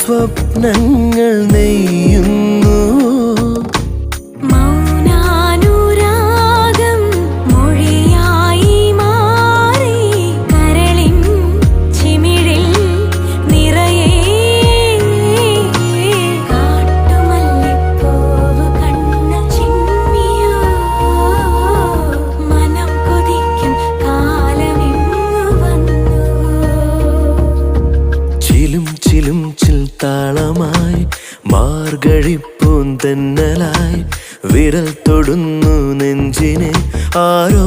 സ്വപ്നങ്ങൾ നെയ്യുന്നു. മൗനാനുരാഗം മൊഴിയായി മാറി കരളിൻ ചിമിഴിൽ നിറയെ കാട്ടുമല്ലിപ്പൂവ് കണ്ണ ചിമ്മിയോ മനം കൊതിക്കും കാലമിങ്ങു വന്നു. ചിലും ചിലും താളമായി മാർഗഴിപ്പൂന്തെന്നലായി വിരൽ തൊടുന്നു നെഞ്ചിനെ ആരോ.